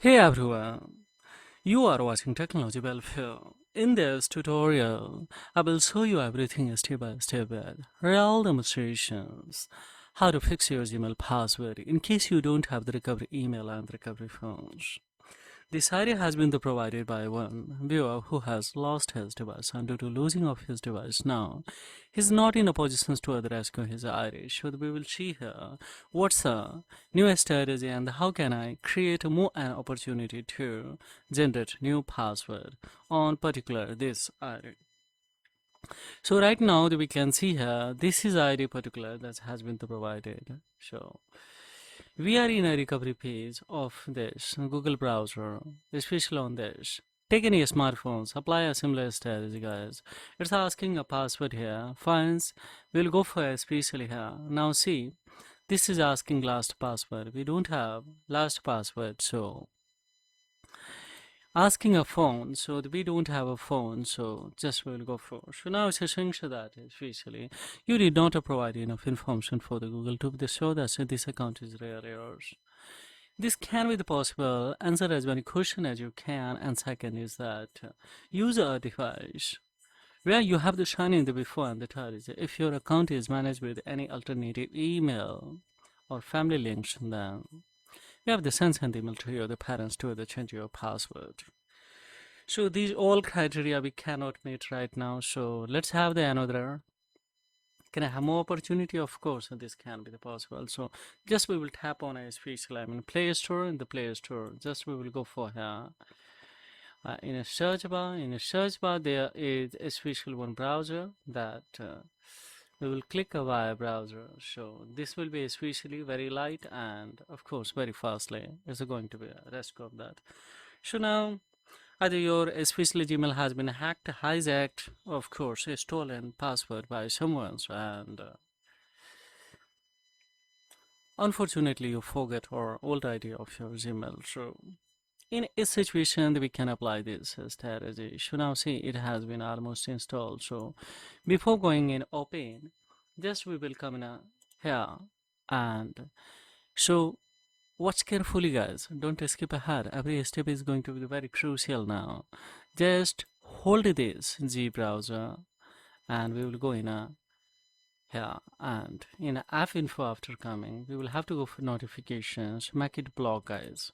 Hey everyone, you are watching Technology Welfare. In this tutorial, I will show you everything step by step with real demonstrations. How to fix your Gmail password in case you don't have the recovery email and recovery phones. This idea has been provided by one viewer who has lost his device, and due to losing of his device now, he's not in a position to rescue his Irish. So we will see here what's a new strategy and how can I create more an opportunity to generate new password on particular this ID. So right now we can see here this is ID particular that has been provided. So we are in a recovery page of this Google browser, especially on this. Take any smartphones, apply a similar strategy, guys. It's asking a password here. Finds, we'll go for especially here. Now see, this is asking last password. We don't have last password, so asking a phone, so we don't have a phone, so just we'll go for. So now it's essential that especially you did not provide enough information for the Google to show that this account is rare errors. This can be the possible. Answer as many questions as you can. And second is that use a device where you have the sign in the before and the third is if your account is managed with any alternative email or family links, then you have the sense and email to your the parents to the change your password. So these all criteria we cannot meet right now. So let's have the another. Can I have more opportunity? Of course, this can be the possible. So just we will tap on a special, Play Store. In the Play Store, just we will go for here. In a search bar, there is a special one browser that we will click a via browser. So this will be especially very light and of course very fastly. Is going to be a rest of that. So now either your especially Gmail has been hacked, hijacked, of course, a stolen password by someone, and unfortunately you forget our old ID of your Gmail. So in a situation we can apply this strategy. So now see it has been almost installed. So before going in open, just we will come in here and so watch carefully, guys. Don't skip ahead. Every step is going to be very crucial now. Just hold this G browser and we will go in a here and in app info after coming. We will have to go for notifications, make it block, guys.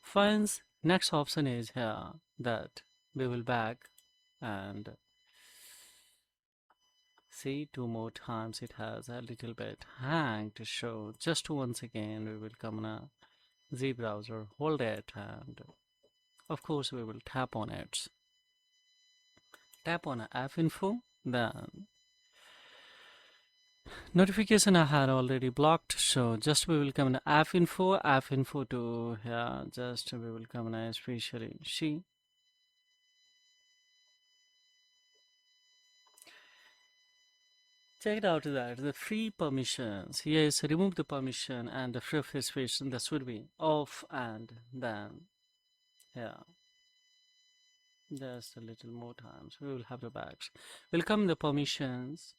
Finds next option is here that we will back and see two more times it has a little bit hang to show. Just once again we will come in a Z browser, hold it, and of course we will tap on it. Tap on app info, then notification I had already blocked, so just we will come in app info to here, just we will come in especially see. Check it out that the free permissions. Yes, remove the permission and the free participation that should be off and then yeah. Just a little more time. So we will have the bags. We'll come in the permissions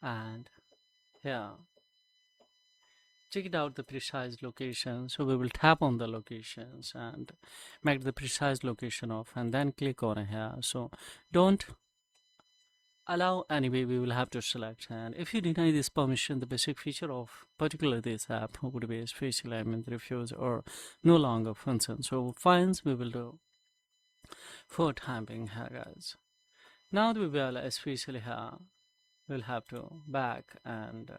and yeah. Check it out the precise location. So we will tap on the locations and make the precise location off and then click on here. So don't allow anyway we will have to select, and if you deny this permission the basic feature of particular this app would be especially refuse or no longer function. So fines we will do for typing here, guys. Now we will especially here we'll have to back and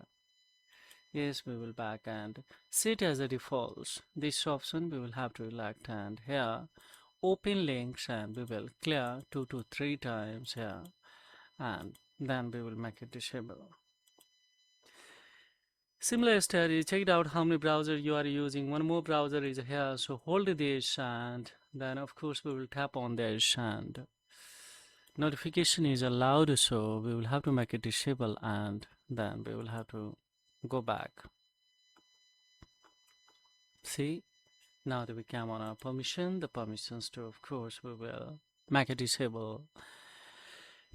yes we will back and set as a default. This option we will have to elect and here open links and we will clear 2 to 3 times here and then we will make it disable. Similar study, checked out how many browsers you are using. One more browser is here, so hold this and then of course we will tap on this and notification is allowed, so we will have to make it disable and then we will have to go back. See, now that we come on our permission, the permissions to of course we will make it disable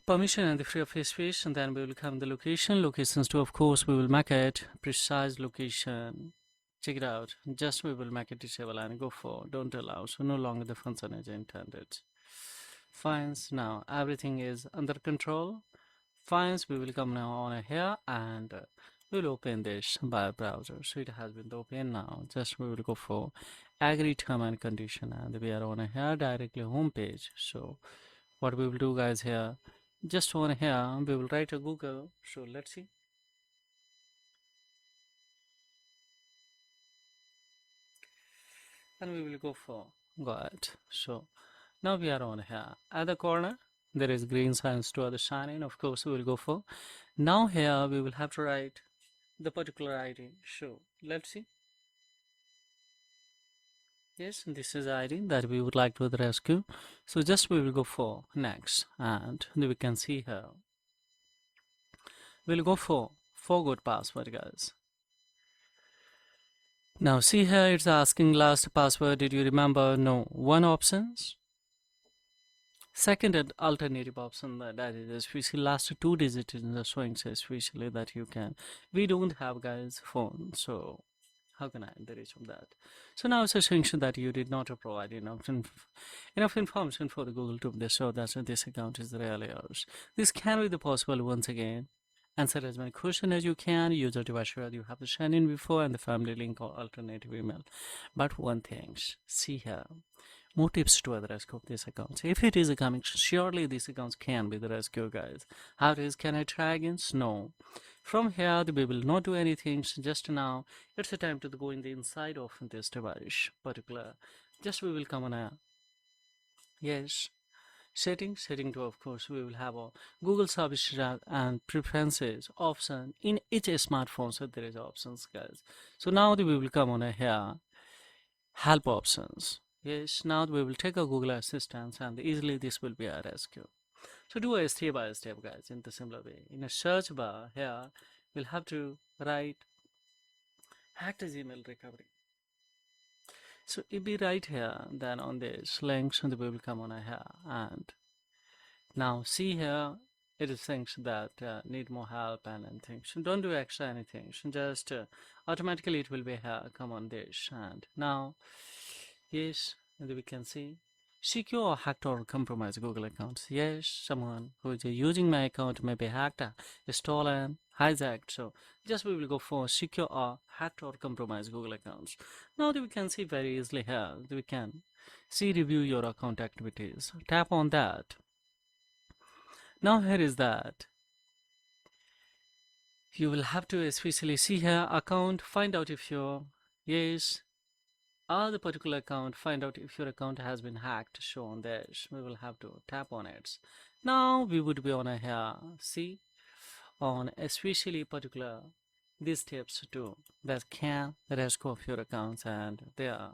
permission and the free of space, and then we will come the locations to of course we will make it precise location check it out. Just we will make it disable and go for don't allow. So no longer the function is intended. Fines, now everything is under control. Fines, we will come now on here and we'll open this by browser. So it has been open now. Just we will go for agree term and condition and we are on here directly home page. So what we will do guys here, just on here we will write a Google. So let's see. And we will go for got. So now we are on here at the corner there is green signs to other sign in. Of course we will go for now here we will have to write the particular ID. So let's see. Yes, this is ID that we would like to rescue. So just we will go for next and we can see here we'll go for forgot password guys. Now see here it's asking last password, did you remember? No, one options. Second and alternative option that is especially last two digits in the showing especially that you can. We don't have guys phone, so how can I reach from that? So now it's a sanction that you did not provide enough information for the Google to show that this account is really yours. This can be the possible once again. Answer as many questions as you can. User device sure you have to sign in before and the family link or alternative email. But one thing, see here. More tips to the rescue of these accounts. If it is coming, surely these accounts can be the rescue guys. How it is, can I try again? No. From here, we will not do anything. Just now, it's a time to go in the inside of this device, particular. Just we will come on a, yes, setting to, of course, we will have a Google service and preferences option in each smartphone. So there is options guys. So now we will come on a here, help options. Yes, now we will take a Google Assistant and easily this will be a rescue. So do a step by step guys in the similar way. In a search bar here, we'll have to write hacked Gmail recovery. So if we write here, then on this links and we will come on here and now see here it is things that need more help and things. So don't do extra anything. So just automatically it will be here. Come on this and now yes, and we can see secure or hacked or compromised Google accounts. Yes, someone who is using my account may be hacked, stolen, hijacked. So just we will go for secure or hacked or compromised Google accounts. Now that we can see very easily here, we can see review your account activities. Tap on that. Now here is that. You will have to especially see here account, find out if your yes or the particular account, find out if your account has been hacked. Show on this. We will have to tap on it. Now we would be on a here. See on especially particular these steps too that can rescue of your accounts and there.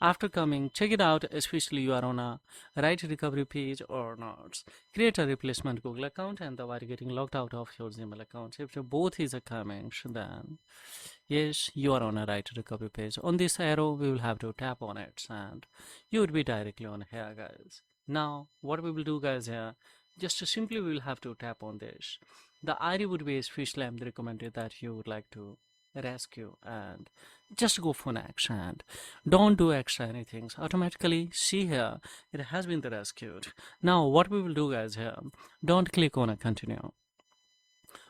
After coming, check it out, especially you are on a right recovery page or not. Create a replacement Google account and while getting logged out of your Gmail account. If both is coming, then yes, you are on a right recovery page. On this arrow, we will have to tap on it and you would be directly on here, guys. Now, what we will do, guys, here, just simply we will have to tap on this. The ID would be especially recommended that you would like to rescue and just go for next and don't do extra anything. Automatically see here it has been rescued. Now what we will do guys here, don't click on a continue.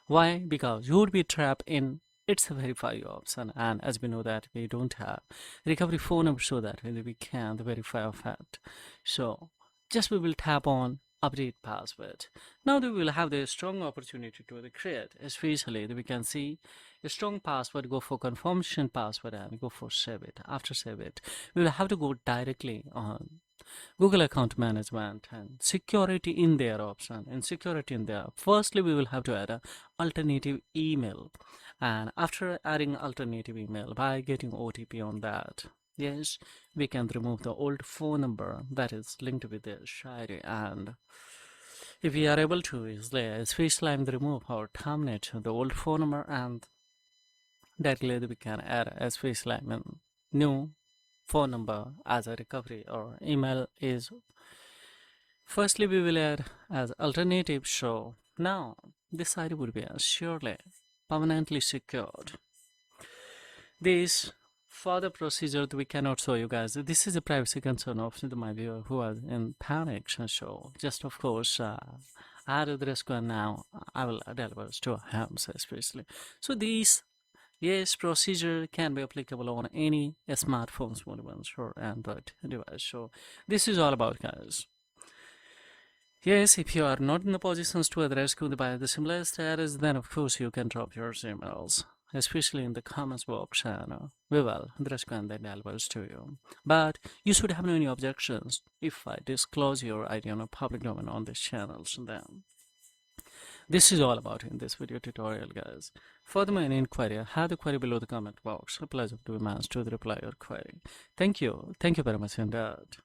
Why? Because you would be trapped in its verify option and as we know that we don't have recovery phone number so that we can verify of it. So just we will tap on update password. Now we will have the strong opportunity to create, especially we can see a strong password, go for confirmation password and go for save it. After save it, we will have to go directly on Google account management and security in their option and security in there. Firstly, we will have to add an alternative email and after adding alternative email by getting OTP on that. Yes, we can remove the old phone number that is linked with the ID and if we are able to easily especially remove or terminate the old phone number and directly we can add a space line new phone number as a recovery or email is firstly we will add as alternative. So now this ID would be surely permanently secured. This For the procedure that we cannot show you guys, this is a privacy concern of my viewer who are in panic. So just of course, add the risk one now. I will deliver to him especially. So these yes procedure can be applicable on any smartphones, smartphones or Android device. So this is all about guys. Yes, if you are not in the positions to address the similar status, then of course you can drop your emails, especially in the comments box, and we will address the delivers to you. But you should have no any objections if I disclose your ID on a public domain on this channel. So then, this is all about in this video tutorial, guys. For the main inquiry, have the query below the comment box. A pleasure to be managed to reply your query. Thank you very much indeed.